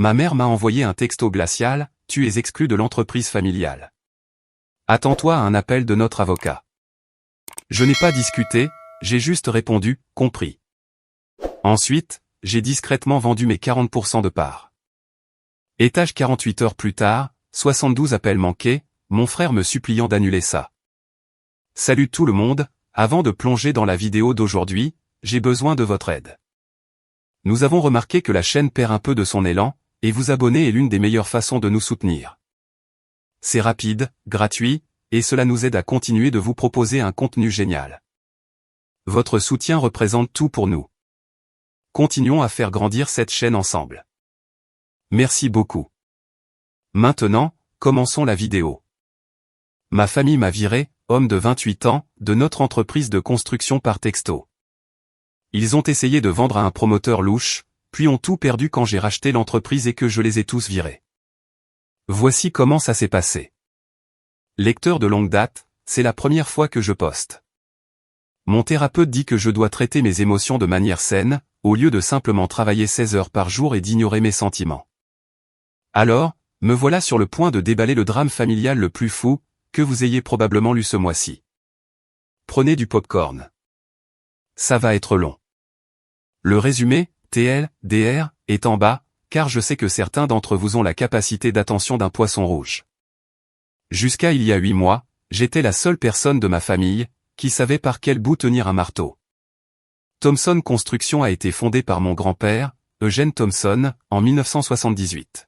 Ma mère m'a envoyé un texto glacial, tu es exclu de l'entreprise familiale. Attends-toi à un appel de notre avocat. Je n'ai pas discuté, j'ai juste répondu, compris. Ensuite, j'ai discrètement vendu mes 40% de parts. Étage 48 heures plus tard, 72 appels manqués, mon frère me suppliant d'annuler ça. Salut tout le monde, avant de plonger dans la vidéo d'aujourd'hui, j'ai besoin de votre aide. Nous avons remarqué que la chaîne perd un peu de son élan, et vous abonner est l'une des meilleures façons de nous soutenir. C'est rapide, gratuit, et cela nous aide à continuer de vous proposer un contenu génial. Votre soutien représente tout pour nous. Continuons à faire grandir cette chaîne ensemble. Merci beaucoup. Maintenant, commençons la vidéo. Ma famille m'a viré, homme de 28 ans, de notre entreprise de construction par texto. Ils ont essayé de vendre à un promoteur louche, puis ont tout perdu quand j'ai racheté l'entreprise et que je les ai tous virés. Voici comment ça s'est passé. Lecteur de longue date, c'est la première fois que je poste. Mon thérapeute dit que je dois traiter mes émotions de manière saine, au lieu de simplement travailler 16 heures par jour et d'ignorer mes sentiments. Alors, me voilà sur le point de déballer le drame familial le plus fou, que vous ayez probablement lu ce mois-ci. Prenez du popcorn. Ça va être long. Le résumé, TLDR, est en bas, car je sais que certains d'entre vous ont la capacité d'attention d'un poisson rouge. Jusqu'à il y a 8 mois, j'étais la seule personne de ma famille, qui savait par quel bout tenir un marteau. Thomson Construction a été fondée par mon grand-père, Eugène Thomson, en 1978.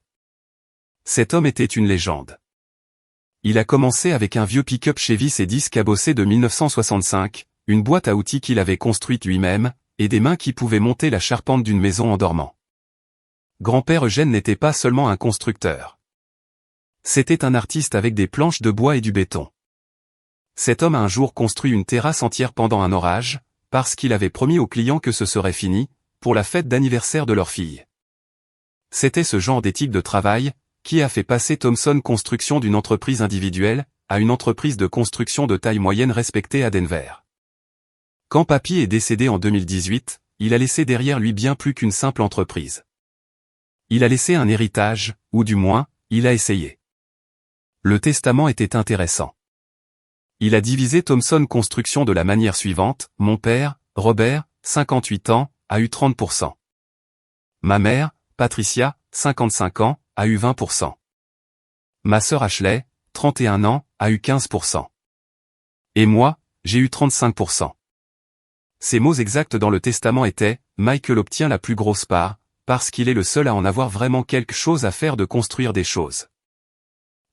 Cet homme était une légende. Il a commencé avec un vieux pick-up Chevy C10 cabossé de 1965, une boîte à outils qu'il avait construite lui-même, et des mains qui pouvaient monter la charpente d'une maison en dormant. Grand-père Eugène n'était pas seulement un constructeur. C'était un artiste avec des planches de bois et du béton. Cet homme a un jour construit une terrasse entière pendant un orage, parce qu'il avait promis aux clients que ce serait fini, pour la fête d'anniversaire de leur fille. C'était ce genre d'éthique de travail, qui a fait passer Thomson Construction d'une entreprise individuelle, à une entreprise de construction de taille moyenne respectée à Denver. Quand papy est décédé en 2018, il a laissé derrière lui bien plus qu'une simple entreprise. Il a laissé un héritage, ou du moins, il a essayé. Le testament était intéressant. Il a divisé Thomson Construction de la manière suivante, mon père, Robert, 58 ans, a eu 30%. Ma mère, Patricia, 55 ans, a eu 20%. Ma sœur Ashley, 31 ans, a eu 15%. Et moi, j'ai eu 35%. Ces mots exacts dans le testament étaient, Michael obtient la plus grosse part, parce qu'il est le seul à en avoir vraiment quelque chose à faire de construire des choses.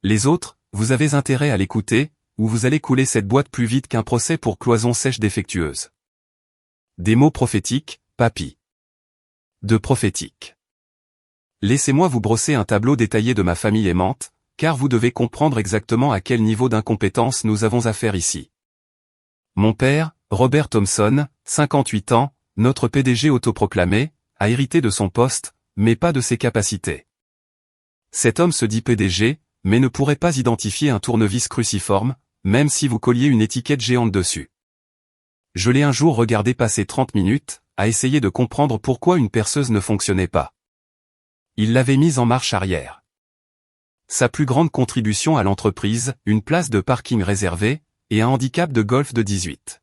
Les autres, vous avez intérêt à l'écouter, ou vous allez couler cette boîte plus vite qu'un procès pour cloison sèche défectueuse. Des mots prophétiques, papy. De prophétique. Laissez-moi vous brosser un tableau détaillé de ma famille aimante, car vous devez comprendre exactement à quel niveau d'incompétence nous avons affaire ici. Mon père, Robert Thomson, 58 ans, notre PDG autoproclamé, a hérité de son poste, mais pas de ses capacités. Cet homme se dit PDG, mais ne pourrait pas identifier un tournevis cruciforme, même si vous colliez une étiquette géante dessus. Je l'ai un jour regardé passer 30 minutes, à essayer de comprendre pourquoi une perceuse ne fonctionnait pas. Il l'avait mise en marche arrière. Sa plus grande contribution à l'entreprise, une place de parking réservée, et un handicap de golf de 18.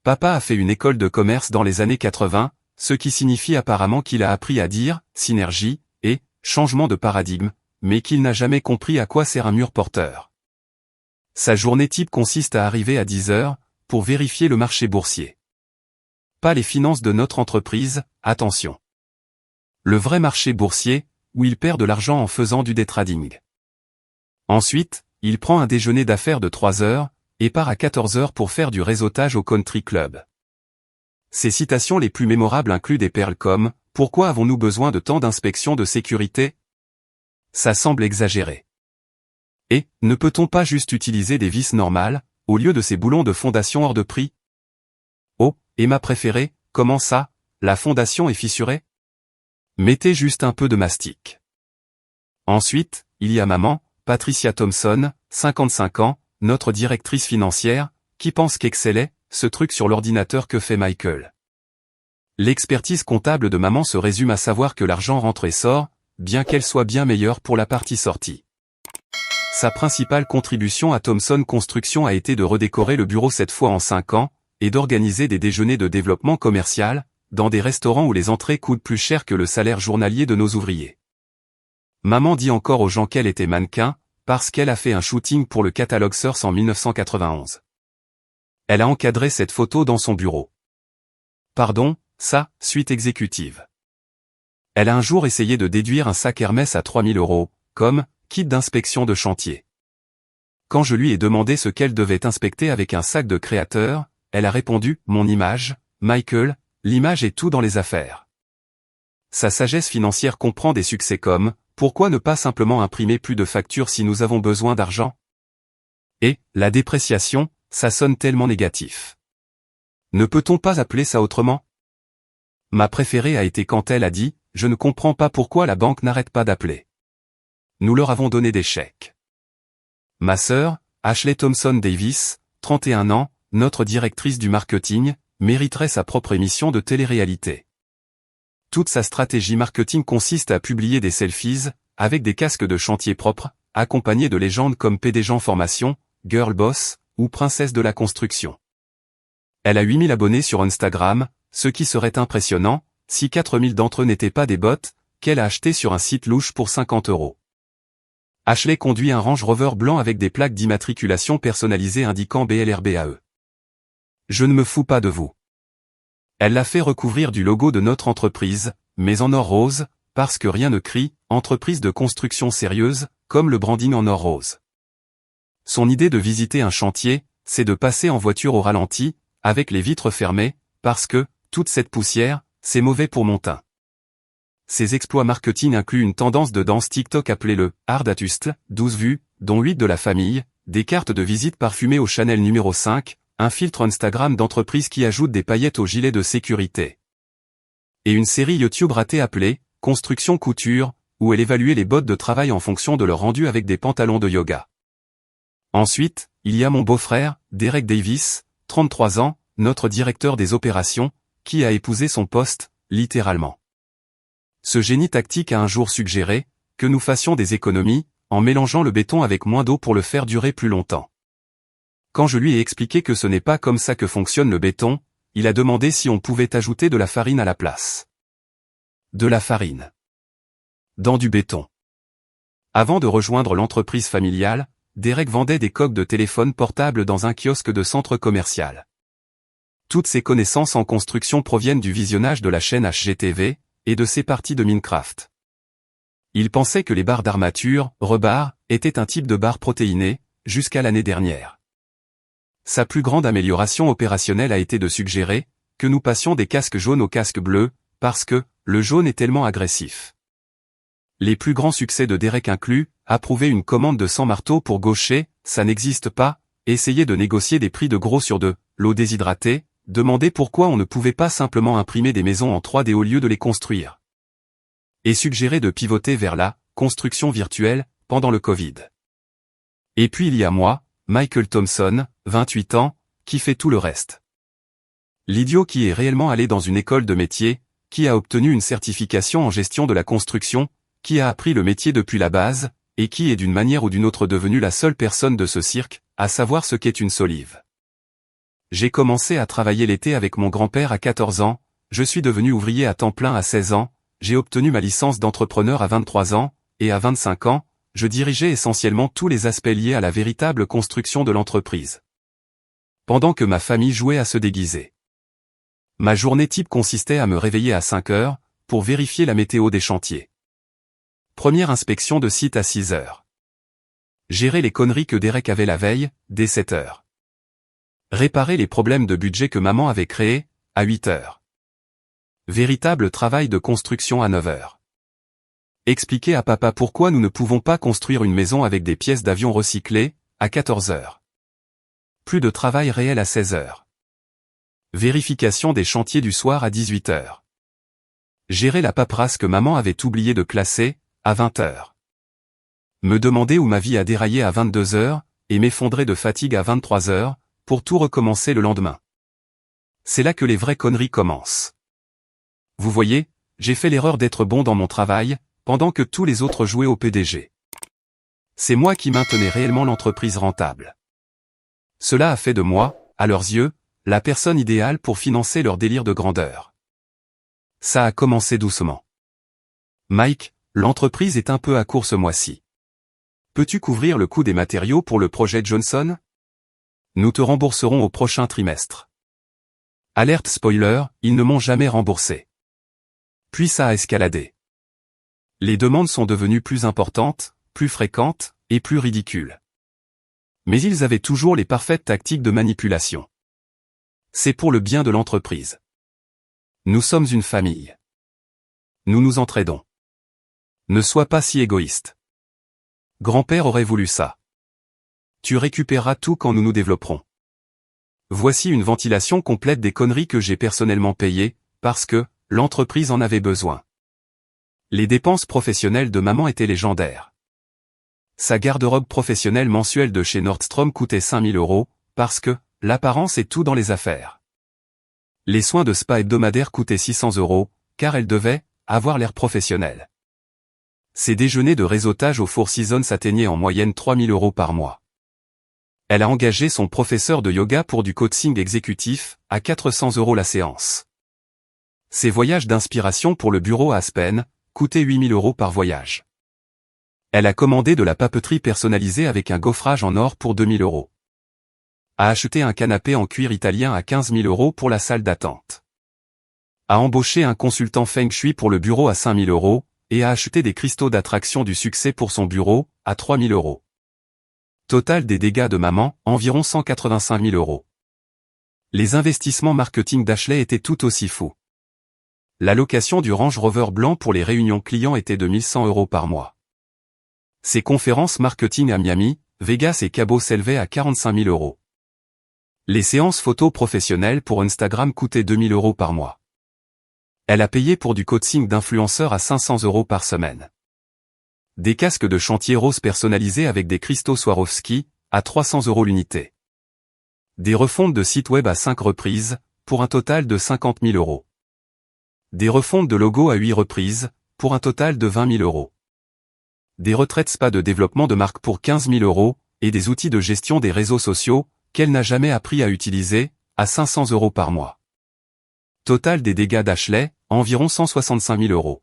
Papa a fait une école de commerce dans les années 80, ce qui signifie apparemment qu'il a appris à dire « synergie » et « changement de paradigme », mais qu'il n'a jamais compris à quoi sert un mur porteur. Sa journée type consiste à arriver à 10 heures, pour vérifier le marché boursier. Pas les finances de notre entreprise, attention. Le vrai marché boursier, où il perd de l'argent en faisant du day trading. Ensuite, il prend un déjeuner d'affaires de 3 heures, et part à 14 heures pour faire du réseautage au country club. Ses citations les plus mémorables incluent des perles comme « Pourquoi avons-nous besoin de tant d'inspections de sécurité ?» Ça semble exagéré. Et, ne peut-on pas juste utiliser des vis normales, au lieu de ces boulons de fondation hors de prix? Oh, et ma préférée, comment ça, la fondation est fissurée? Mettez juste un peu de mastic. Ensuite, il y a maman, Patricia Thomson, 55 ans, notre directrice financière, qui pense qu'Excel est, ce truc sur l'ordinateur que fait Michael. L'expertise comptable de maman se résume à savoir que l'argent rentre et sort, bien qu'elle soit bien meilleure pour la partie sortie. Sa principale contribution à Thomson Construction a été de redécorer le bureau 7 fois en 5 ans, et d'organiser des déjeuners de développement commercial, dans des restaurants où les entrées coûtent plus cher que le salaire journalier de nos ouvriers. Maman dit encore aux gens qu'elle était mannequin, parce qu'elle a fait un shooting pour le catalogue Source en 1991. Elle a encadré cette photo dans son bureau. Pardon, ça, suite exécutive. Elle a un jour essayé de déduire un sac Hermès à 3 000 €, comme kit d'inspection de chantier. Quand je lui ai demandé ce qu'elle devait inspecter avec un sac de créateur, elle a répondu « Mon image, Michael, l'image est tout dans les affaires ». Sa sagesse financière comprend des succès comme « Pourquoi ne pas simplement imprimer plus de factures si nous avons besoin d'argent ?» Et « La dépréciation, ça sonne tellement négatif. Ne peut-on pas appeler ça autrement ?» Ma préférée a été quand elle a dit « Je ne comprends pas pourquoi la banque n'arrête pas d'appeler. Nous leur avons donné des chèques. » Ma sœur, Ashley Thompson Davis, 31 ans, notre directrice du marketing, mériterait sa propre émission de télé-réalité. Toute sa stratégie marketing consiste à publier des selfies, avec des casques de chantier propres, accompagnés de légendes comme PDG en formation, Girl Boss, ou Princesse de la construction. Elle a 8 000 abonnés sur Instagram, ce qui serait impressionnant, si 4 000 d'entre eux n'étaient pas des bots, qu'elle a achetés sur un site louche pour 50 €. Ashley conduit un Range Rover blanc avec des plaques d'immatriculation personnalisées indiquant BLRBAE. Je ne me fous pas de vous. Elle l'a fait recouvrir du logo de notre entreprise, mais en or rose, parce que rien ne crie « entreprise de construction sérieuse » comme le branding en or rose. Son idée de visiter un chantier, c'est de passer en voiture au ralenti, avec les vitres fermées, parce que, toute cette poussière, c'est mauvais pour mon teint. Ses exploits marketing incluent une tendance de danse TikTok appelée le « Ardatust », 12 vues, dont 8 de la famille, des cartes de visite parfumées au Chanel numéro 5, un filtre Instagram d'entreprise qui ajoute des paillettes au gilet de sécurité. Et une série YouTube ratée appelée « Construction Couture », où elle évaluait les bottes de travail en fonction de leur rendu avec des pantalons de yoga. Ensuite, il y a mon beau-frère, Derek Davis, 33 ans, notre directeur des opérations, qui a épousé son poste, littéralement. Ce génie tactique a un jour suggéré que nous fassions des économies, en mélangeant le béton avec moins d'eau pour le faire durer plus longtemps. Quand je lui ai expliqué que ce n'est pas comme ça que fonctionne le béton, il a demandé si on pouvait ajouter de la farine à la place. De la farine. Dans du béton. Avant de rejoindre l'entreprise familiale, Derek vendait des coques de téléphone portable dans un kiosque de centre commercial. Toutes ses connaissances en construction proviennent du visionnage de la chaîne HGTV, et de ses parties de Minecraft. Il pensait que les barres d'armature, rebar, étaient un type de barre protéinée, jusqu'à l'année dernière. Sa plus grande amélioration opérationnelle a été de suggérer que nous passions des casques jaunes aux casques bleus, parce que le jaune est tellement agressif. Les plus grands succès de Derek incluent approuver une commande de 100 marteaux pour gaucher, ça n'existe pas, essayer de négocier des prix de gros sur de l'eau déshydratée, demander pourquoi on ne pouvait pas simplement imprimer des maisons en 3D au lieu de les construire. Et suggérer de pivoter vers la construction virtuelle pendant le Covid. Et puis il y a moi, Michael Thompson, 28 ans, qui fait tout le reste. L'idiot qui est réellement allé dans une école de métier, qui a obtenu une certification en gestion de la construction, qui a appris le métier depuis la base, et qui est d'une manière ou d'une autre devenu la seule personne de ce cirque, à savoir ce qu'est une solive. J'ai commencé à travailler l'été avec mon grand-père à 14 ans, je suis devenu ouvrier à temps plein à 16 ans, j'ai obtenu ma licence d'entrepreneur à 23 ans, et à 25 ans, je dirigeais essentiellement tous les aspects liés à la véritable construction de l'entreprise. Pendant que ma famille jouait à se déguiser. Ma journée type consistait à me réveiller à 5 heures, pour vérifier la météo des chantiers. Première inspection de site à 6 heures. Gérer les conneries que Derek avait la veille, dès 7 heures. Réparer les problèmes de budget que maman avait créés, à 8 heures. Véritable travail de construction à 9 heures. Expliquer à papa pourquoi nous ne pouvons pas construire une maison avec des pièces d'avion recyclées, à 14 heures. Plus de travail réel à 16 heures. Vérification des chantiers du soir à 18 heures. Gérer la paperasse que maman avait oublié de classer, à 20 heures. Me demander où ma vie a déraillé à 22 heures, et m'effondrer de fatigue à 23 heures, pour tout recommencer le lendemain. C'est là que les vraies conneries commencent. Vous voyez, j'ai fait l'erreur d'être bon dans mon travail, pendant que tous les autres jouaient au PDG. C'est moi qui maintenais réellement l'entreprise rentable. Cela a fait de moi, à leurs yeux, la personne idéale pour financer leur délire de grandeur. Ça a commencé doucement. Mike, l'entreprise est un peu à court ce mois-ci. Peux-tu couvrir le coût des matériaux pour le projet Johnson? Nous te rembourserons au prochain trimestre. Alerte spoiler, ils ne m'ont jamais remboursé. Puis ça a escaladé. Les demandes sont devenues plus importantes, plus fréquentes, et plus ridicules. Mais ils avaient toujours les parfaites tactiques de manipulation. C'est pour le bien de l'entreprise. Nous sommes une famille. Nous nous entraidons. Ne sois pas si égoïste. Grand-père aurait voulu ça. Tu récupéreras tout quand nous nous développerons. Voici une ventilation complète des conneries que j'ai personnellement payées, parce que l'entreprise en avait besoin. Les dépenses professionnelles de maman étaient légendaires. Sa garde-robe professionnelle mensuelle de chez Nordstrom coûtait 5 000 €, parce que l'apparence est tout dans les affaires. Les soins de spa hebdomadaires coûtaient 600 €, car elle devait avoir l'air professionnel. Ses déjeuners de réseautage au Four Seasons atteignaient en moyenne 3 000 € par mois. Elle a engagé son professeur de yoga pour du coaching exécutif, à 400 € la séance. Ses voyages d'inspiration pour le bureau à Aspen coûtaient 8 000 € par voyage. Elle a commandé de la papeterie personnalisée avec un gaufrage en or pour 2 000 €. A acheté un canapé en cuir italien à 15 000 € pour la salle d'attente. A embauché un consultant Feng Shui pour le bureau à 5 000 €, et a acheté des cristaux d'attraction du succès pour son bureau, à 3 000 €. Total des dégâts de maman, environ 185 000 €. Les investissements marketing d'Ashley étaient tout aussi fous. La location du Range Rover blanc pour les réunions clients était de 1 100 € par mois. Ses conférences marketing à Miami, Vegas et Cabo s'élevaient à 45 000 €. Les séances photos professionnelles pour Instagram coûtaient 2 000 € par mois. Elle a payé pour du coaching d'influenceurs à 500 € par semaine. Des casques de chantier roses personnalisés avec des cristaux Swarovski, à 300 € l'unité. Des refontes de sites web à 5 reprises, pour un total de 50 000 €. Des refontes de logos à 8 reprises, pour un total de 20 000 €. Des retraites spa de développement de marque pour 15 000 €, et des outils de gestion des réseaux sociaux, qu'elle n'a jamais appris à utiliser, à 500 € par mois. Total des dégâts d'Ashley, environ 165 000 €.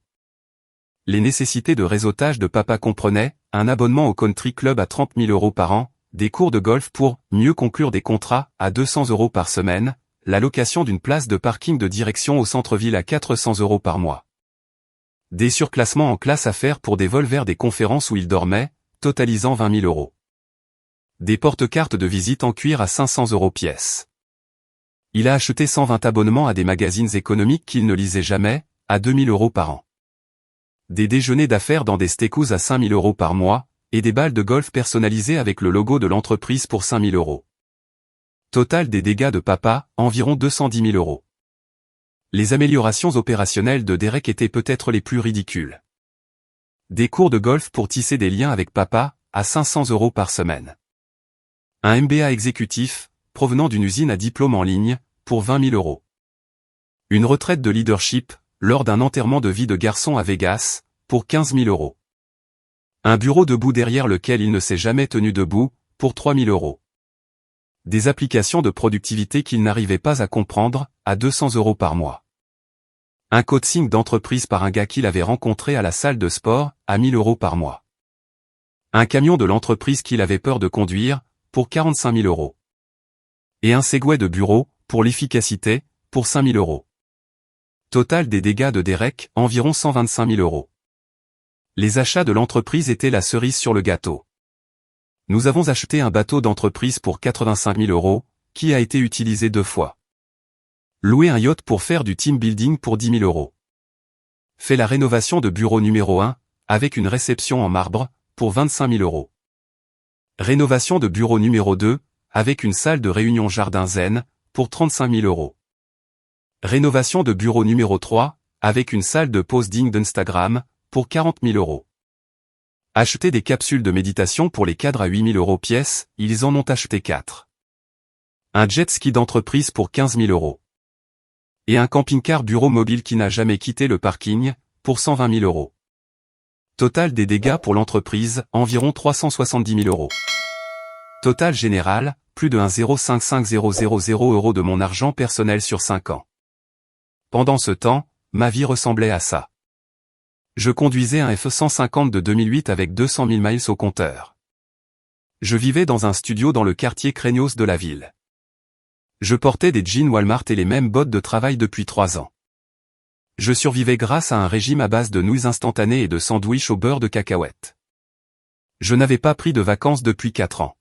Les nécessités de réseautage de papa comprenaient un abonnement au country club à 30 000 € par an, des cours de golf pour mieux conclure des contrats à 200 € par semaine, la location d'une place de parking de direction au centre-ville à 400 € par mois. Des surclassements en classe à faire pour des vols vers des conférences où il dormait, totalisant 20 000 €. Des porte-cartes de visite en cuir à 500 € pièce. Il a acheté 120 abonnements à des magazines économiques qu'il ne lisait jamais, à 2 000 € par an. Des déjeuners d'affaires dans des steakhouse à 5 000 € par mois, et des balles de golf personnalisées avec le logo de l'entreprise pour 5 000 €. Total des dégâts de papa, environ 210 000 €. Les améliorations opérationnelles de Derek étaient peut-être les plus ridicules. Des cours de golf pour tisser des liens avec papa, à 500 € par semaine. Un MBA exécutif, provenant d'une usine à diplôme en ligne, pour 20 000 €. Une retraite de leadership, lors d'un enterrement de vie de garçon à Vegas, pour 15 000 €. Un bureau debout derrière lequel il ne s'est jamais tenu debout, pour 3 000 €. Des applications de productivité qu'il n'arrivait pas à comprendre, à 200 € par mois. Un coaching d'entreprise par un gars qu'il avait rencontré à la salle de sport, à 1 000 € par mois. Un camion de l'entreprise qu'il avait peur de conduire, pour 45 000 €. Et un Segway de bureau, pour l'efficacité, pour 5 000 €. Total des dégâts de Derek, environ 125 000 €. Les achats de l'entreprise étaient la cerise sur le gâteau. Nous avons acheté un bateau d'entreprise pour 85 000 €, qui a été utilisé 2 fois. Loué un yacht pour faire du team building pour 10 000 €. Fait la rénovation de bureau numéro 1, avec une réception en marbre, pour 25 000 €. Rénovation de bureau numéro 2, avec une salle de réunion jardin zen, pour 35 000 €. Rénovation de bureau numéro 3, avec une salle de pause digne d'Instagram, pour 40 000 €. Acheter des capsules de méditation pour les cadres à 8 000 € pièce, ils en ont acheté 4. Un jet ski d'entreprise pour 15 000 €. Et un camping-car bureau mobile qui n'a jamais quitté le parking, pour 120 000 €. Total des dégâts pour l'entreprise, environ 370 000 euros. Total général, plus de 1,055000 € de mon argent personnel sur 5 ans. Pendant ce temps, ma vie ressemblait à ça. Je conduisais un F-150 de 2008 avec 200 000 miles au compteur. Je vivais dans un studio dans le quartier craignos de la ville. Je portais des jeans Walmart et les mêmes bottes de travail depuis 3 ans. Je survivais grâce à un régime à base de nouilles instantanées et de sandwichs au beurre de cacahuète. Je n'avais pas pris de vacances depuis 4 ans.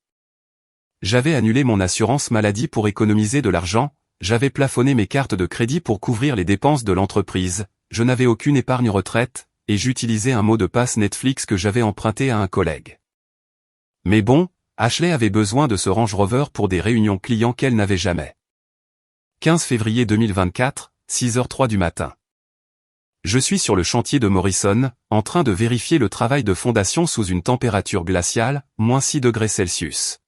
J'avais annulé mon assurance maladie pour économiser de l'argent, j'avais plafonné mes cartes de crédit pour couvrir les dépenses de l'entreprise, je n'avais aucune épargne retraite, et j'utilisais un mot de passe Netflix que j'avais emprunté à un collègue. Mais bon, Ashley avait besoin de ce Range Rover pour des réunions clients qu'elle n'avait jamais. 15 février 2024, 6h03 du matin. Je suis sur le chantier de Morrison, en train de vérifier le travail de fondation sous une température glaciale, -6 degrés Celsius.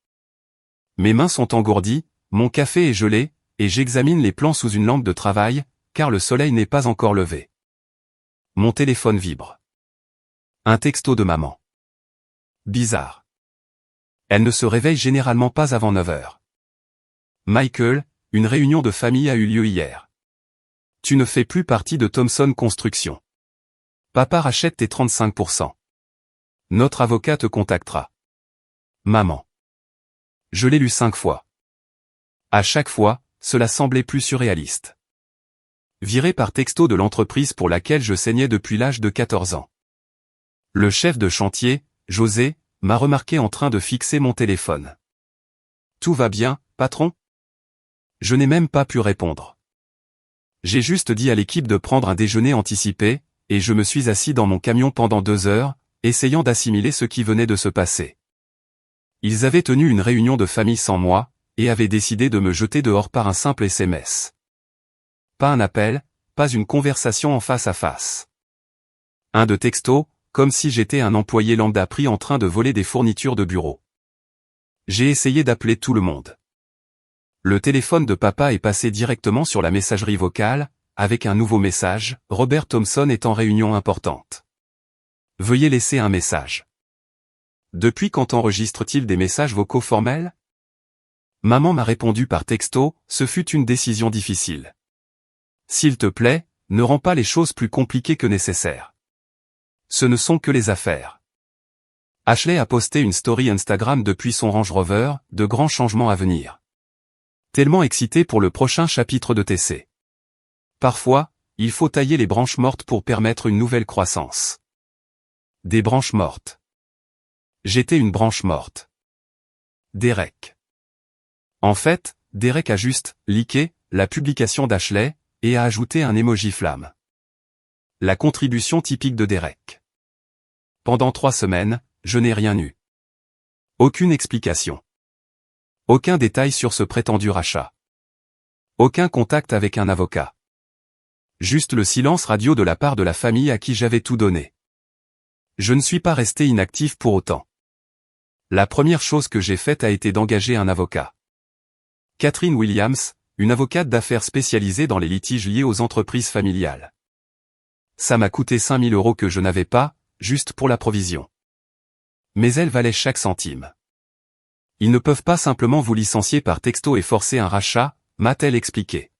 Mes mains sont engourdies, mon café est gelé, et j'examine les plans sous une lampe de travail, car le soleil n'est pas encore levé. Mon téléphone vibre. Un texto de maman. Bizarre. Elle ne se réveille généralement pas avant 9h. Michael, une réunion de famille a eu lieu hier. Tu ne fais plus partie de Thomson Construction. Papa rachète tes 35%. Notre avocat te contactera. Maman. Je l'ai lu 5 fois. À chaque fois, cela semblait plus surréaliste. Viré par texto de l'entreprise pour laquelle je saignais depuis l'âge de 14 ans. Le chef de chantier, José, m'a remarqué en train de fixer mon téléphone. Tout va bien, patron? Je n'ai même pas pu répondre. J'ai juste dit à l'équipe de prendre un déjeuner anticipé, et je me suis assis dans mon camion pendant 2 heures, essayant d'assimiler ce qui venait de se passer. Ils avaient tenu une réunion de famille sans moi, et avaient décidé de me jeter dehors par un simple SMS. Pas un appel, pas une conversation en face à face. Un de texto, comme si j'étais un employé lambda pris en train de voler des fournitures de bureau. J'ai essayé d'appeler tout le monde. Le téléphone de papa est passé directement sur la messagerie vocale, avec un nouveau message, Robert Thomson est en réunion importante. Veuillez laisser un message. Depuis quand enregistre-t-il des messages vocaux formels? Maman m'a répondu par texto, ce fut une décision difficile. S'il te plaît, ne rends pas les choses plus compliquées que nécessaire. Ce ne sont que les affaires. Ashley a posté une story Instagram depuis son Range Rover, de grands changements à venir. Tellement excité pour le prochain chapitre de TC. Parfois, il faut tailler les branches mortes pour permettre une nouvelle croissance. Des branches mortes. J'étais une branche morte. Derek. En fait, Derek a juste liké la publication d'Ashley et a ajouté un emoji flamme. La contribution typique de Derek. Pendant 3 semaines, je n'ai rien eu. Aucune explication. Aucun détail sur ce prétendu rachat. Aucun contact avec un avocat. Juste le silence radio de la part de la famille à qui j'avais tout donné. Je ne suis pas resté inactif pour autant. La première chose que j'ai faite a été d'engager un avocat. Catherine Williams, une avocate d'affaires spécialisée dans les litiges liés aux entreprises familiales. Ça m'a coûté 5 000 € que je n'avais pas, juste pour la provision. Mais elle valait chaque centime. Ils ne peuvent pas simplement vous licencier par texto et forcer un rachat, m'a-t-elle expliqué.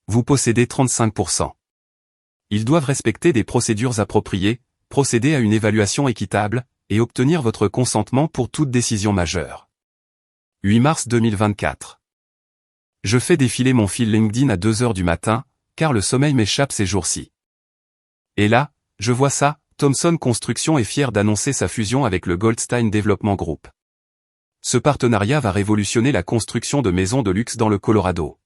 Vous possédez 35%. Ils doivent respecter des procédures appropriées, procéder à une évaluation équitable, et obtenir votre consentement pour toute décision majeure. 8 mars 2024. Je fais défiler mon fil LinkedIn à 2h du matin, car le sommeil m'échappe ces jours-ci. Et là, je vois ça, Thomson Construction est fier d'annoncer sa fusion avec le Goldstein Development Group. Ce partenariat va révolutionner la construction de maisons de luxe dans le Colorado.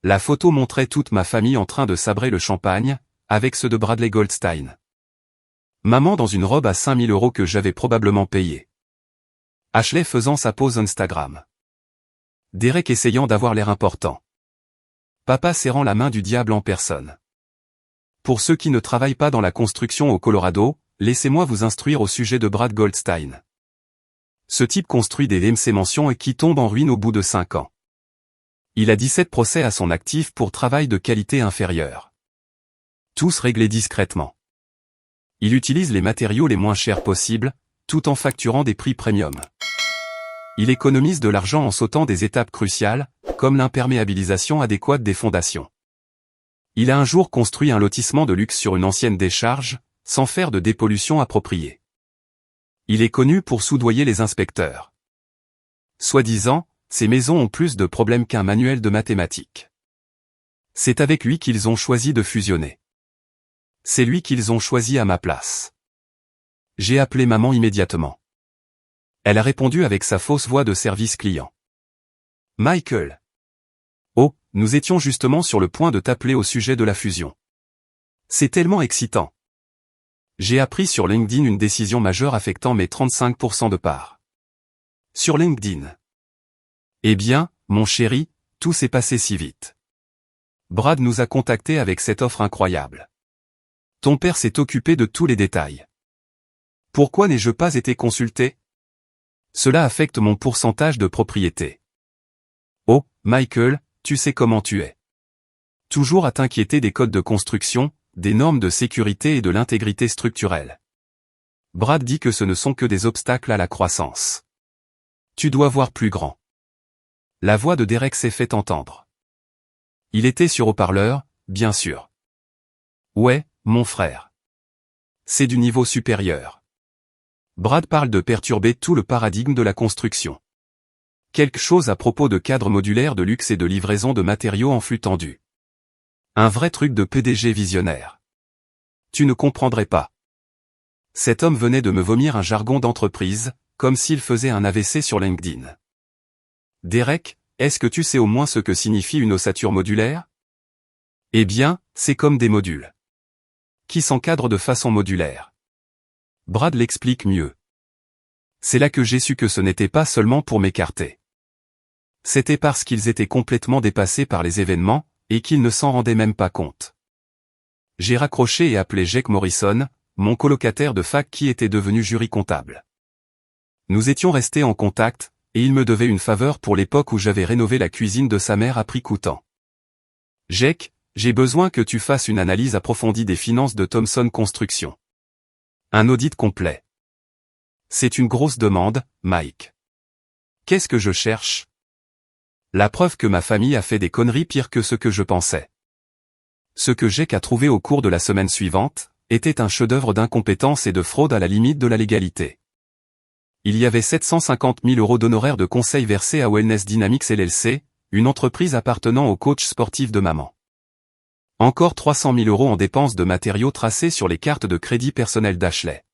La photo montrait toute ma famille en train de sabrer le champagne, avec ceux de Bradley Goldstein. Maman dans une robe à 5 000 € que j'avais probablement payée. Ashley faisant sa pause Instagram. Derek essayant d'avoir l'air important. Papa serrant la main du diable en personne. Pour ceux qui ne travaillent pas dans la construction au Colorado, laissez-moi vous instruire au sujet de Brad Goldstein. Ce type construit des LMC Mansions et qui tombe en ruine au bout de 5 ans. Il a 17 procès à son actif pour travail de qualité inférieure. Tous réglés discrètement. Il utilise les matériaux les moins chers possibles, tout en facturant des prix premium. Il économise de l'argent en sautant des étapes cruciales, comme l'imperméabilisation adéquate des fondations. Il a un jour construit un lotissement de luxe sur une ancienne décharge, sans faire de dépollution appropriée. Il est connu pour soudoyer les inspecteurs. Soi-disant, ces maisons ont plus de problèmes qu'un manuel de mathématiques. C'est avec lui qu'ils ont choisi de fusionner. C'est lui qu'ils ont choisi à ma place. J'ai appelé maman immédiatement. Elle a répondu avec sa fausse voix de service client. Michael. Oh, nous étions justement sur le point de t'appeler au sujet de la fusion. C'est tellement excitant. J'ai appris sur LinkedIn une décision majeure affectant mes 35% de parts. Sur LinkedIn. Eh bien, mon chéri, tout s'est passé si vite. Brad nous a contactés avec cette offre incroyable. Ton père s'est occupé de tous les détails. Pourquoi n'ai-je pas été consulté? Cela affecte mon pourcentage de propriété. Oh, Michael, tu sais comment tu es. Toujours à t'inquiéter des codes de construction, des normes de sécurité et de l'intégrité structurelle. Brad dit que ce ne sont que des obstacles à la croissance. Tu dois voir plus grand. La voix de Derek s'est fait entendre. Il était sur haut-parleur, bien sûr. Ouais, mon frère. C'est du niveau supérieur. Brad parle de perturber tout le paradigme de la construction. Quelque chose à propos de cadres modulaires de luxe et de livraison de matériaux en flux tendu. Un vrai truc de PDG visionnaire. Tu ne comprendrais pas. Cet homme venait de me vomir un jargon d'entreprise, comme s'il faisait un AVC sur LinkedIn. Derek, est-ce que tu sais au moins ce que signifie une ossature modulaire? Eh bien, c'est comme des modules. Qui s'encadrent de façon modulaire. Brad l'explique mieux. C'est là que j'ai su que ce n'était pas seulement pour m'écarter. C'était parce qu'ils étaient complètement dépassés par les événements, et qu'ils ne s'en rendaient même pas compte. J'ai raccroché et appelé Jake Morrison, mon colocataire de fac qui était devenu jury comptable. Nous étions restés en contact, et il me devait une faveur pour l'époque où j'avais rénové la cuisine de sa mère à prix coûtant. Jake, j'ai besoin que tu fasses une analyse approfondie des finances de Thomson Construction. Un audit complet. C'est une grosse demande, Mike. Qu'est-ce que je cherche? La preuve que ma famille a fait des conneries pires que ce que je pensais. Ce que Jake a trouvé au cours de la semaine suivante, était un chef-d'œuvre d'incompétence et de fraude à la limite de la légalité. Il y avait 750 000 € d'honoraires de conseil versés à Wellness Dynamics LLC, une entreprise appartenant au coach sportif de maman. Encore 300 000 € en dépenses de matériaux tracés sur les cartes de crédit personnel d'Ashley.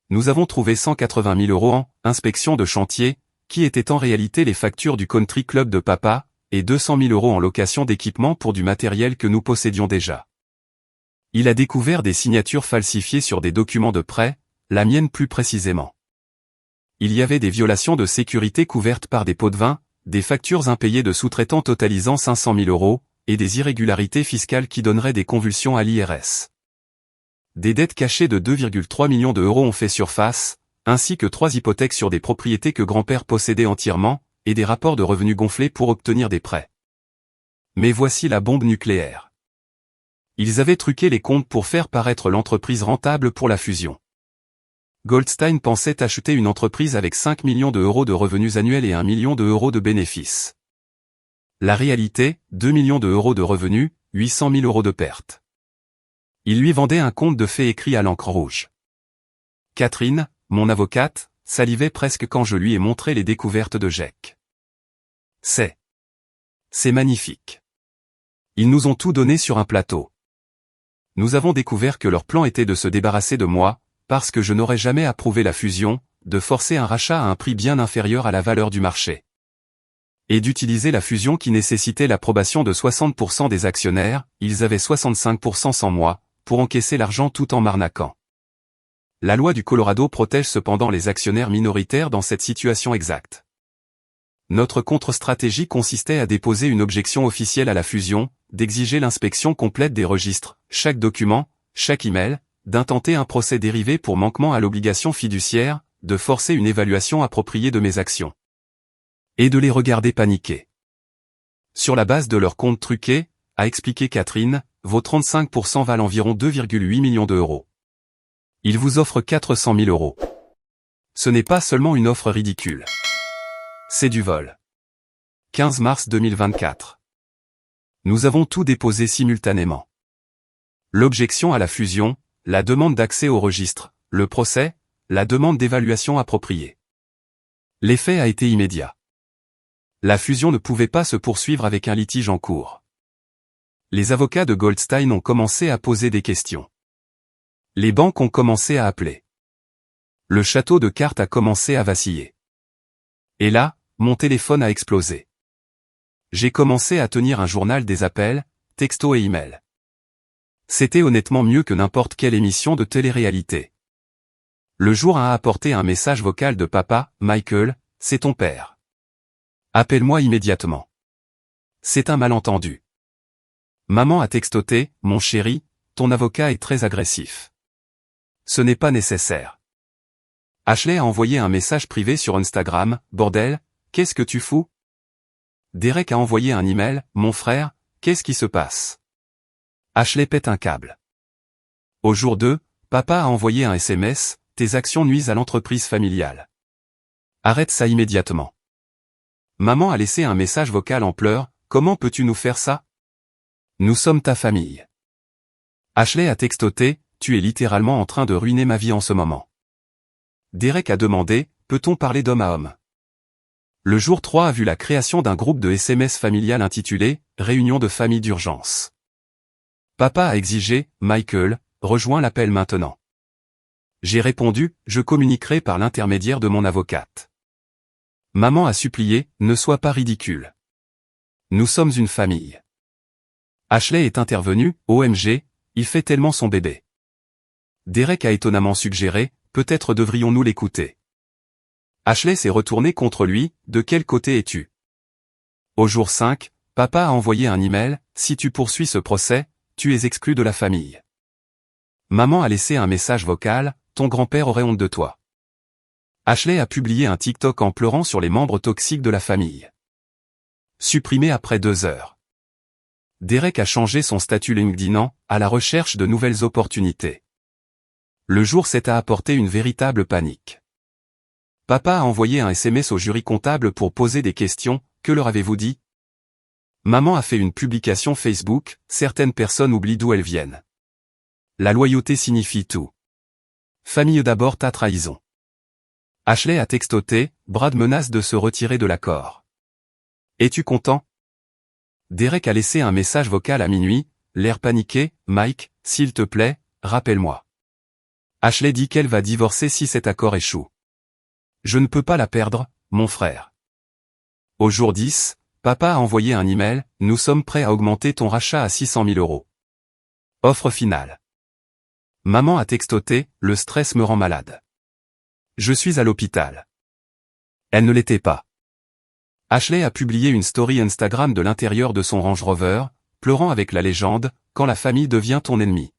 Nous avons trouvé 180 000 € en inspection de chantier, qui étaient en réalité les factures du country club de papa, et 200 000 € en location d'équipement pour du matériel que nous possédions déjà. Il a découvert des signatures falsifiées sur des documents de prêt, la mienne plus précisément. Il y avait des violations de sécurité couvertes par des pots de vin, des factures impayées de sous-traitants totalisant 500 000 €, et des irrégularités fiscales qui donneraient des convulsions à l'IRS. Des dettes cachées de 2,3 millions de € ont fait surface, ainsi que 3 hypothèques sur des propriétés que grand-père possédait entièrement, et des rapports de revenus gonflés pour obtenir des prêts. Mais voici la bombe nucléaire. Ils avaient truqué les comptes pour faire paraître l'entreprise rentable pour la fusion. Goldstein pensait acheter une entreprise avec 5 millions de € de revenus annuels et 1 million de € de bénéfices. La réalité, 2 millions de € de revenus, 800 000 € de pertes. Il lui vendait un conte de fées écrit à l'encre rouge. Catherine, mon avocate, salivait presque quand je lui ai montré les découvertes de Jake. C'est magnifique. Ils nous ont tout donné sur un plateau. Nous avons découvert que leur plan était de se débarrasser de moi, parce que je n'aurais jamais approuvé la fusion, de forcer un rachat à un prix bien inférieur à la valeur du marché. Et d'utiliser la fusion qui nécessitait l'approbation de 60% des actionnaires, ils avaient 65% sans moi, pour encaisser l'argent tout en m'arnaquant. La loi du Colorado protège cependant les actionnaires minoritaires dans cette situation exacte. Notre contre-stratégie consistait à déposer une objection officielle à la fusion, d'exiger l'inspection complète des registres, chaque document, chaque email, d'intenter un procès dérivé pour manquement à l'obligation fiduciaire, de forcer une évaluation appropriée de mes actions. Et de les regarder paniquer. Sur la base de leur compte truqué, a expliqué Catherine, vos 35% valent environ 2,8 millions de €. Il vous offre 400 000 euros. Ce n'est pas seulement une offre ridicule. C'est du vol. 15 mars 2024. Nous avons tout déposé simultanément. L'objection à la fusion, la demande d'accès au registre, le procès, la demande d'évaluation appropriée. L'effet a été immédiat. La fusion ne pouvait pas se poursuivre avec un litige en cours. Les avocats de Goldstein ont commencé à poser des questions. Les banques ont commencé à appeler. Le château de cartes a commencé à vaciller. Et là, mon téléphone a explosé. J'ai commencé à tenir un journal des appels, textos et emails. C'était honnêtement mieux que n'importe quelle émission de télé-réalité. Le jour a apporté un message vocal de papa, Michael, c'est ton père. Appelle-moi immédiatement. C'est un malentendu. Maman a textoté, mon chéri, ton avocat est très agressif. Ce n'est pas nécessaire. Ashley a envoyé un message privé sur Instagram, bordel, qu'est-ce que tu fous? Derek a envoyé un email, mon frère, qu'est-ce qui se passe? Ashley pète un câble. Au jour 2, papa a envoyé un SMS, tes actions nuisent à l'entreprise familiale. Arrête ça immédiatement. Maman a laissé un message vocal en pleurs, comment peux-tu nous faire ça? Nous sommes ta famille. Ashley a textoté, tu es littéralement en train de ruiner ma vie en ce moment. Derek a demandé, peut-on parler d'homme à homme? Le jour 3 a vu la création d'un groupe de SMS familial intitulé « Réunion de famille d'urgence ». Papa a exigé, Michael, rejoins l'appel maintenant. J'ai répondu, je communiquerai par l'intermédiaire de mon avocate. Maman a supplié, ne sois pas ridicule. Nous sommes une famille. Ashley est intervenue, OMG, il fait tellement son bébé. Derek a étonnamment suggéré, peut-être devrions-nous l'écouter. Ashley s'est retournée contre lui, de quel côté es-tu? Au jour 5, papa a envoyé un email, si tu poursuis ce procès, tu es exclu de la famille. Maman a laissé un message vocal, ton grand-père aurait honte de toi. Ashley a publié un TikTok en pleurant sur les membres toxiques de la famille. Supprimé après 2 heures. Derek a changé son statut LinkedIn à la recherche de nouvelles opportunités. Le jour 7 a apporté une véritable panique. Papa a envoyé un SMS au jury comptable pour poser des questions, que leur avez-vous dit? Maman a fait une publication Facebook, certaines personnes oublient d'où elles viennent. La loyauté signifie tout. Famille d'abord ta trahison. Ashley a textoté, Brad menace de se retirer de l'accord. Es-tu content? Derek a laissé un message vocal à minuit, l'air paniqué, Mike, s'il te plaît, rappelle-moi. Ashley dit qu'elle va divorcer si cet accord échoue. Je ne peux pas la perdre, mon frère. Au jour 10, papa a envoyé un email, nous sommes prêts à augmenter ton rachat à 600 000 euros. Offre finale. Maman a textoté, le stress me rend malade. Je suis à l'hôpital. Elle ne l'était pas. Ashley a publié une story Instagram de l'intérieur de son Range Rover, pleurant avec la légende, quand la famille devient ton ennemi.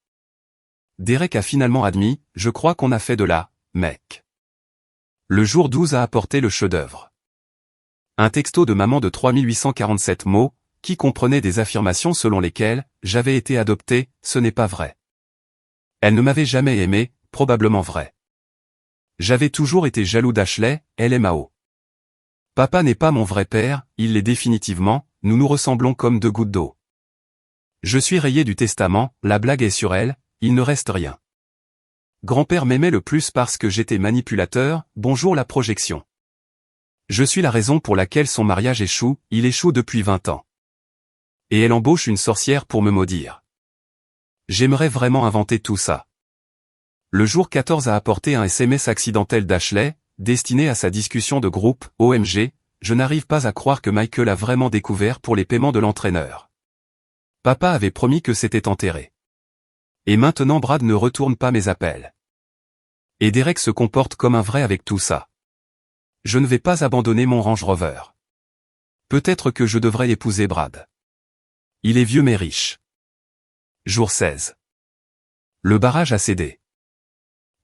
Derek a finalement admis, je crois qu'on a fait de la mec. Le jour 12 a apporté le chef-d'œuvre. Un texto de maman de 3847 mots, qui comprenait des affirmations selon lesquelles j'avais été adopté, ce n'est pas vrai. Elle ne m'avait jamais aimé, probablement vrai. J'avais toujours été jaloux d'Ashley, LMAO. Papa n'est pas mon vrai père, il l'est définitivement, nous nous ressemblons comme 2 gouttes d'eau. Je suis rayé du testament, la blague est sur elle, il ne reste rien. Grand-père m'aimait le plus parce que j'étais manipulateur, bonjour la projection. Je suis la raison pour laquelle son mariage échoue, il échoue depuis 20 ans. Et elle embauche une sorcière pour me maudire. J'aimerais vraiment inventer tout ça. Le jour 14 a apporté un SMS accidentel d'Ashley, destiné à sa discussion de groupe, OMG, je n'arrive pas à croire que Michael a vraiment découvert pour les paiements de l'entraîneur. Papa avait promis que c'était enterré. Et maintenant Brad ne retourne pas mes appels. Et Derek se comporte comme un vrai avec tout ça. Je ne vais pas abandonner mon Range Rover. Peut-être que je devrais épouser Brad. Il est vieux mais riche. Jour 16. Le barrage a cédé.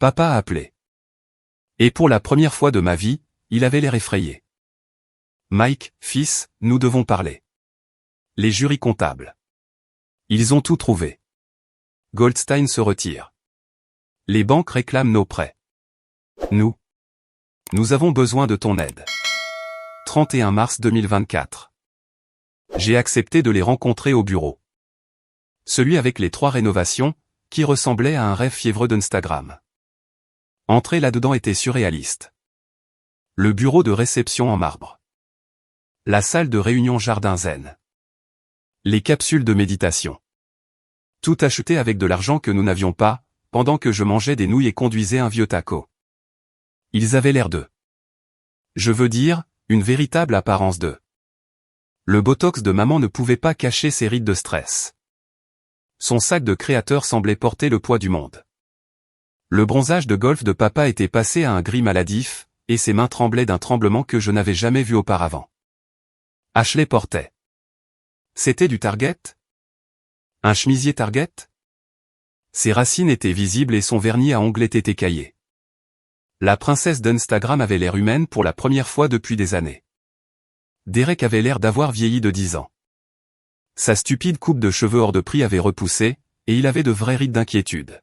Papa a appelé. Et pour la première fois de ma vie, il avait l'air effrayé. Mike, fils, nous devons parler. Les jurys comptables. Ils ont tout trouvé. Goldstein se retire. Les banques réclament nos prêts. Nous avons besoin de ton aide. 31 mars 2024. J'ai accepté de les rencontrer au bureau. Celui avec les 3 rénovations, qui ressemblait à un rêve fiévreux d'Instagram. Entrer là-dedans était surréaliste. Le bureau de réception en marbre. La salle de réunion jardin zen. Les capsules de méditation. Tout acheté avec de l'argent que nous n'avions pas, pendant que je mangeais des nouilles et conduisais un vieux taco. Ils avaient l'air de... Je veux dire, une véritable apparence de... Le botox de maman ne pouvait pas cacher ses rides de stress. Son sac de créateur semblait porter le poids du monde. Le bronzage de golf de papa était passé à un gris maladif, et ses mains tremblaient d'un tremblement que je n'avais jamais vu auparavant. Ashley portait. C'était du Target? Un chemisier Target? Ses racines étaient visibles et son vernis à ongles était écaillé. La princesse d'Instagram avait l'air humaine pour la première fois depuis des années. Derek avait l'air d'avoir vieilli de 10 ans. Sa stupide coupe de cheveux hors de prix avait repoussé, et il avait de vraies rides d'inquiétude.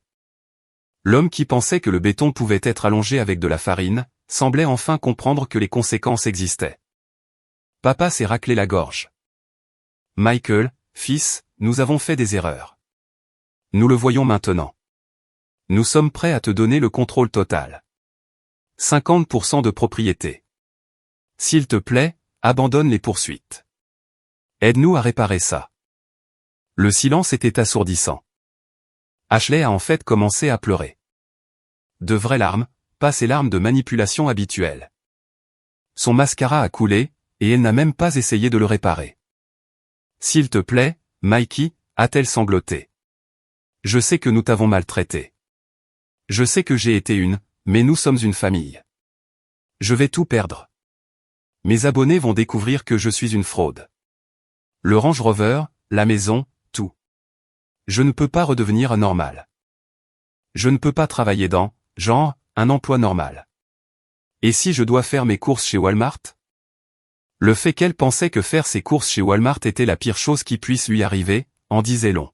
L'homme qui pensait que le béton pouvait être allongé avec de la farine, semblait enfin comprendre que les conséquences existaient. Papa s'est raclé la gorge. Michael, fils, nous avons fait des erreurs. Nous le voyons maintenant. Nous sommes prêts à te donner le contrôle total. 50% de propriété. S'il te plaît, abandonne les poursuites. Aide-nous à réparer ça. Le silence était assourdissant. Ashley a en fait commencé à pleurer. De vraies larmes, pas ces larmes de manipulation habituelles. Son mascara a coulé, et elle n'a même pas essayé de le réparer. S'il te plaît, Mikey, a-t-elle sangloté. Je sais que nous t'avons maltraité. Je sais que j'ai été mais nous sommes une famille. Je vais tout perdre. Mes abonnés vont découvrir que je suis une fraude. Le Range Rover, la maison, tout. Je ne peux pas redevenir normal. Je ne peux pas travailler dans, genre, un emploi normal. Et si je dois faire mes courses chez Walmart? Le fait qu'elle pensait que faire ses courses chez Walmart était la pire chose qui puisse lui arriver, en disait long.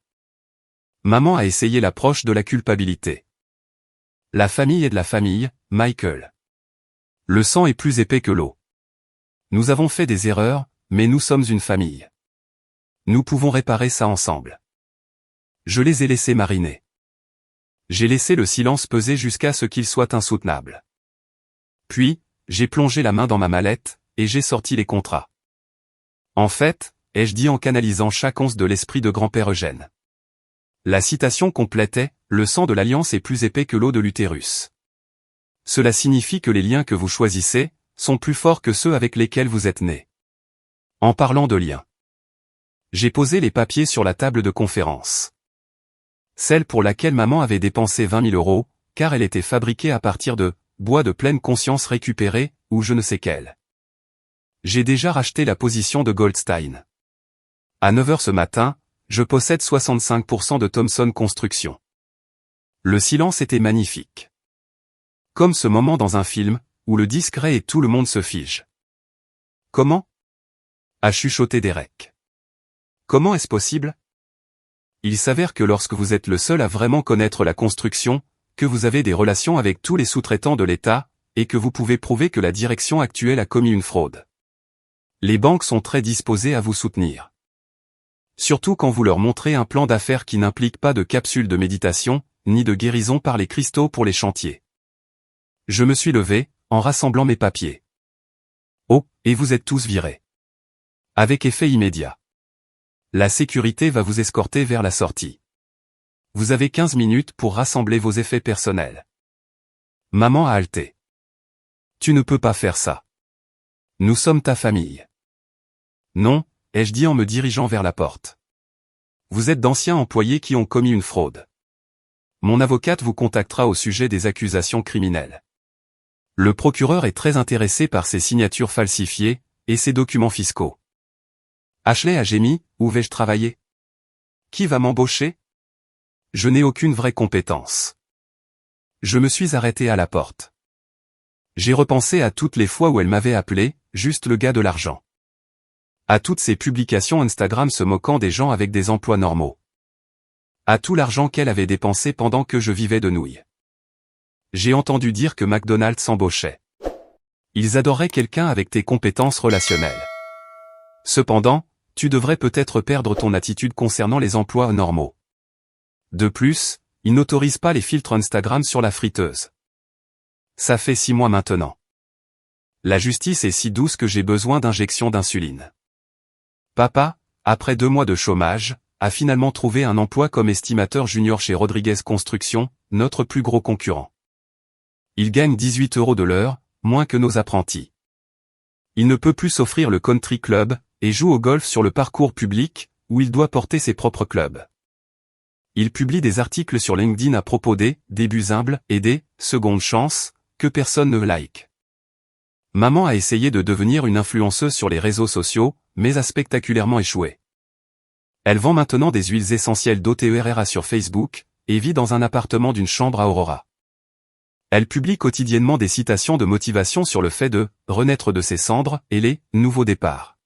Maman a essayé l'approche de la culpabilité. La famille est de la famille, Michael. Le sang est plus épais que l'eau. Nous avons fait des erreurs, mais nous sommes une famille. Nous pouvons réparer ça ensemble. Je les ai laissés mariner. J'ai laissé le silence peser jusqu'à ce qu'il soit insoutenable. Puis, j'ai plongé la main dans ma mallette, et j'ai sorti les contrats. En fait, ai-je dit en canalisant chaque once de l'esprit de grand-père Eugène. La citation complétait, le sang de l'alliance est plus épais que l'eau de l'utérus. Cela signifie que les liens que vous choisissez, sont plus forts que ceux avec lesquels vous êtes nés. En parlant de liens. J'ai posé les papiers sur la table de conférence. Celle pour laquelle maman avait dépensé 20 000 €, car elle était fabriquée à partir de bois de pleine conscience récupéré, ou je ne sais quel. J'ai déjà racheté la position de Goldstein. À 9 h ce matin, je possède 65% de Thomson Construction. Le silence était magnifique. Comme ce moment dans un film, où le discret et tout le monde se fige. Comment? A chuchoté Derek. Comment est-ce possible? Il s'avère que lorsque vous êtes le seul à vraiment connaître la construction, que vous avez des relations avec tous les sous-traitants de l'État, et que vous pouvez prouver que la direction actuelle a commis une fraude. Les banques sont très disposées à vous soutenir. Surtout quand vous leur montrez un plan d'affaires qui n'implique pas de capsule de méditation, ni de guérison par les cristaux pour les chantiers. Je me suis levé, en rassemblant mes papiers. Oh, et vous êtes tous virés. Avec effet immédiat. La sécurité va vous escorter vers la sortie. Vous avez 15 minutes pour rassembler vos effets personnels. Maman a halté. Tu ne peux pas faire ça. Nous sommes ta famille. Non, ai-je dit en me dirigeant vers la porte. Vous êtes d'anciens employés qui ont commis une fraude. Mon avocate vous contactera au sujet des accusations criminelles. Le procureur est très intéressé par ces signatures falsifiées, et ces documents fiscaux. Ashley a gémi, où vais-je travailler? Qui va m'embaucher? Je n'ai aucune vraie compétence. Je me suis arrêté à la porte. J'ai repensé à toutes les fois où elle m'avait appelé, juste le gars de l'argent. À toutes ces publications Instagram se moquant des gens avec des emplois normaux. À tout l'argent qu'elle avait dépensé pendant que je vivais de nouilles. J'ai entendu dire que McDonald's embauchait. Ils adoreraient quelqu'un avec tes compétences relationnelles. Cependant, tu devrais peut-être perdre ton attitude concernant les emplois normaux. De plus, ils n'autorisent pas les filtres Instagram sur la friteuse. Ça fait 6 mois maintenant. La justice est si douce que j'ai besoin d'injections d'insuline. Papa, après 2 mois de chômage, a finalement trouvé un emploi comme estimateur junior chez Rodriguez Construction, notre plus gros concurrent. Il gagne 18 € de l'heure, moins que nos apprentis. Il ne peut plus s'offrir le country club, et joue au golf sur le parcours public, où il doit porter ses propres clubs. Il publie des articles sur LinkedIn à propos des débuts humbles et des secondes chances que personne ne like. Maman a essayé de devenir une influenceuse sur les réseaux sociaux, mais a spectaculairement échoué. Elle vend maintenant des huiles essentielles d'OTERRA sur Facebook, et vit dans un appartement d'une chambre à Aurora. Elle publie quotidiennement des citations de motivation sur le fait de renaître de ses cendres et les nouveaux départs.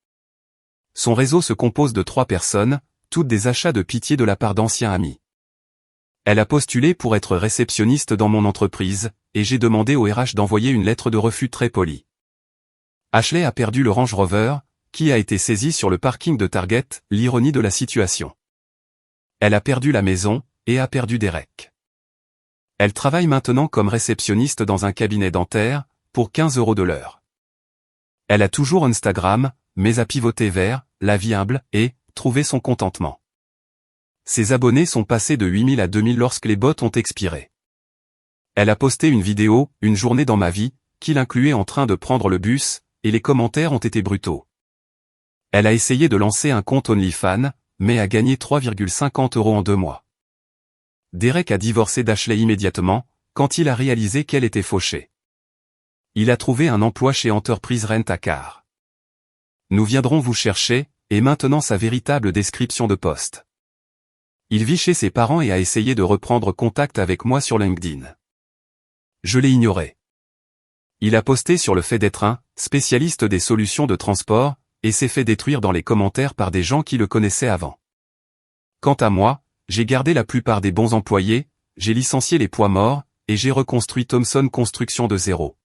Son réseau se compose de 3 personnes, toutes des achats de pitié de la part d'anciens amis. Elle a postulé pour être réceptionniste dans mon entreprise, et j'ai demandé au RH d'envoyer une lettre de refus très polie. Ashley a perdu le Range Rover, qui a été saisi sur le parking de Target, l'ironie de la situation. Elle a perdu la maison, et a perdu Derek. Elle travaille maintenant comme réceptionniste dans un cabinet dentaire, pour 15 € de l'heure. Elle a toujours Instagram, mais a pivoté vers la vie humble et trouvé son contentement. Ses abonnés sont passés de 8000 à 2000 lorsque les bots ont expiré. Elle a posté une vidéo, une journée dans ma vie, qui l'incluait en train de prendre le bus, et les commentaires ont été brutaux. Elle a essayé de lancer un compte OnlyFans, mais a gagné 3,50 € en 2 mois. Derek a divorcé d'Ashley immédiatement, quand il a réalisé qu'elle était fauchée. Il a trouvé un emploi chez Enterprise Rent-A-Car. Nous viendrons vous chercher, et maintenant sa véritable description de poste. Il vit chez ses parents et a essayé de reprendre contact avec moi sur LinkedIn. Je l'ai ignoré. Il a posté sur le fait d'être un spécialiste des solutions de transport, et s'est fait détruire dans les commentaires par des gens qui le connaissaient avant. Quant à moi, j'ai gardé la plupart des bons employés, j'ai licencié les poids morts, et j'ai reconstruit Thomson Construction de zéro.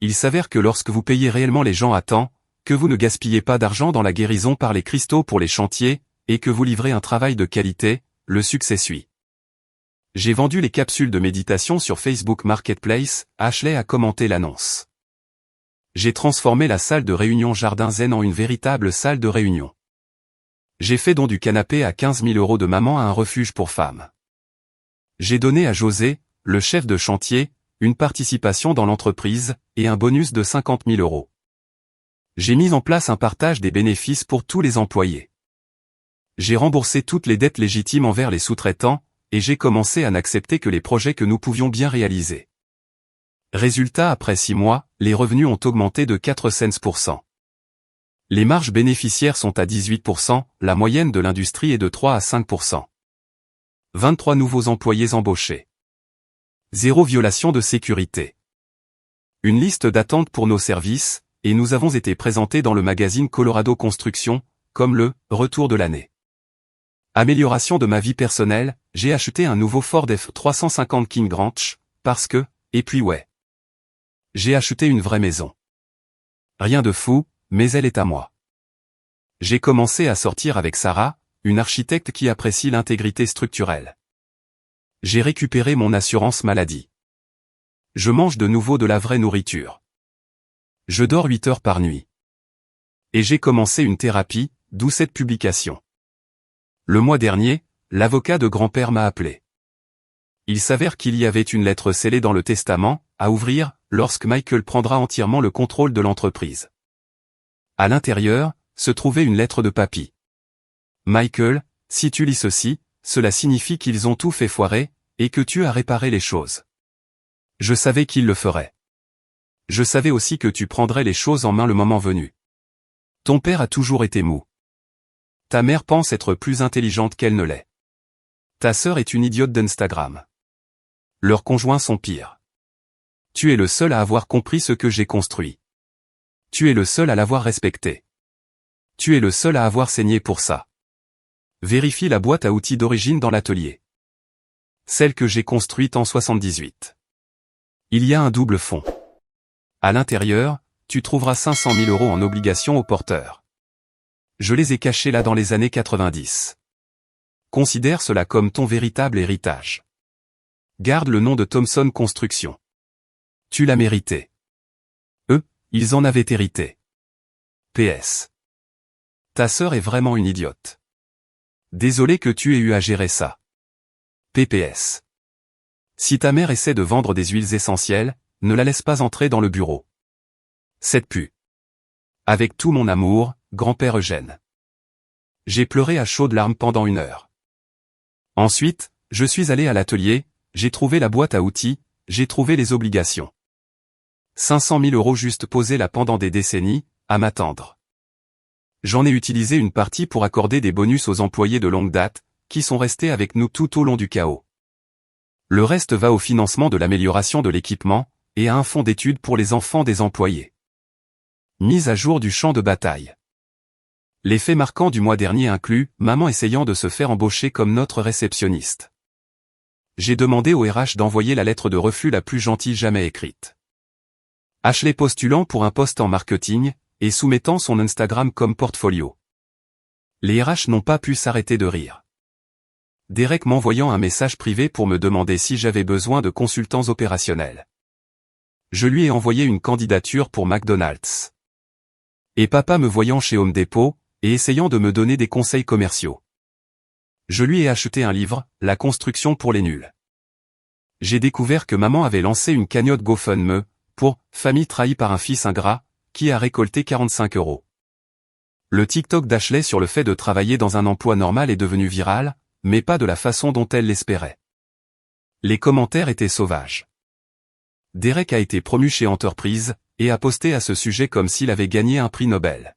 Il s'avère que lorsque vous payez réellement les gens à temps, que vous ne gaspillez pas d'argent dans la guérison par les cristaux pour les chantiers, et que vous livrez un travail de qualité, le succès suit. J'ai vendu les capsules de méditation sur Facebook Marketplace, Ashley a commenté l'annonce. J'ai transformé la salle de réunion Jardin Zen en une véritable salle de réunion. J'ai fait don du canapé à 15 000 € de maman à un refuge pour femmes. J'ai donné à José, le chef de chantier, une participation dans l'entreprise, et un bonus de 50 000 €. J'ai mis en place un partage des bénéfices pour tous les employés. J'ai remboursé toutes les dettes légitimes envers les sous-traitants, et j'ai commencé à n'accepter que les projets que nous pouvions bien réaliser. Résultat, après 6 mois, les revenus ont augmenté de 4 cents %. Les marges bénéficiaires sont à 18%, la moyenne de l'industrie est de 3 à 5%. 23 nouveaux employés embauchés. 0 violation de sécurité. Une liste d'attente pour nos services, et nous avons été présentés dans le magazine Colorado Construction, comme le « retour de l'année ». Amélioration de ma vie personnelle, j'ai acheté un nouveau Ford F350 King Ranch, parce que, et puis ouais. J'ai acheté une vraie maison. Rien de fou, mais elle est à moi. J'ai commencé à sortir avec Sarah, une architecte qui apprécie l'intégrité structurelle. J'ai récupéré mon assurance maladie. Je mange de nouveau de la vraie nourriture. Je dors 8 heures par nuit. Et j'ai commencé une thérapie, d'où cette publication. Le mois dernier, l'avocat de grand-père m'a appelé. Il s'avère qu'il y avait une lettre scellée dans le testament, à ouvrir, lorsque Michael prendra entièrement le contrôle de l'entreprise. À l'intérieur, se trouvait une lettre de papy. Michael, si tu lis ceci, cela signifie qu'ils ont tout fait foirer, et que tu as réparé les choses. Je savais qu'il le ferait. Je savais aussi que tu prendrais les choses en main le moment venu. Ton père a toujours été mou. Ta mère pense être plus intelligente qu'elle ne l'est. Ta sœur est une idiote d'Instagram. Leurs conjoints sont pires. Tu es le seul à avoir compris ce que j'ai construit. Tu es le seul à l'avoir respecté. Tu es le seul à avoir saigné pour ça. Vérifie la boîte à outils d'origine dans l'atelier. Celle que j'ai construite en 78. Il y a un double fond. À l'intérieur, tu trouveras 500 000 € en obligations au porteur. Je les ai cachés là dans les années 90. Considère cela comme ton véritable héritage. Garde le nom de Thomson Construction. Tu l'as mérité. Eux, ils en avaient hérité. PS. Ta sœur est vraiment une idiote. Désolé que tu aies eu à gérer ça. PPS. Si ta mère essaie de vendre des huiles essentielles, ne la laisse pas entrer dans le bureau. Cette pue. Avec tout mon amour, grand-père Eugène. J'ai pleuré à chaudes larmes pendant 1 heure. Ensuite, je suis allé à l'atelier, j'ai trouvé la boîte à outils, j'ai trouvé les obligations. 500 000 € juste posés là pendant des décennies, à m'attendre. J'en ai utilisé une partie pour accorder des bonus aux employés de longue date, qui sont restés avec nous tout au long du chaos. Le reste va au financement de l'amélioration de l'équipement, et à un fonds d'études pour les enfants des employés. Mise à jour du champ de bataille. Les faits marquants du mois dernier incluent maman essayant de se faire embaucher comme notre réceptionniste. J'ai demandé au RH d'envoyer la lettre de refus la plus gentille jamais écrite. Ashley postulant pour un poste en marketing, et soumettant son Instagram comme portfolio. Les RH n'ont pas pu s'arrêter de rire. Derek m'envoyant un message privé pour me demander si j'avais besoin de consultants opérationnels. Je lui ai envoyé une candidature pour McDonald's. Et papa me voyant chez Home Depot, et essayant de me donner des conseils commerciaux. Je lui ai acheté un livre, La construction pour les nuls. J'ai découvert que maman avait lancé une cagnotte GoFundMe, pour « Famille trahie par un fils ingrat », qui a récolté 45 €. Le TikTok d'Ashley sur le fait de travailler dans un emploi normal est devenu viral, mais pas de la façon dont elle l'espérait. Les commentaires étaient sauvages. Derek a été promu chez Enterprise, et a posté à ce sujet comme s'il avait gagné un prix Nobel.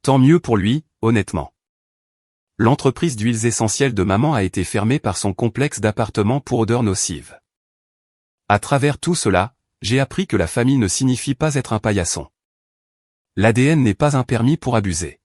Tant mieux pour lui, honnêtement. L'entreprise d'huiles essentielles de maman a été fermée par son complexe d'appartements pour odeurs nocives. À travers tout cela, j'ai appris que la famille ne signifie pas être un paillasson. L'ADN n'est pas un permis pour abuser.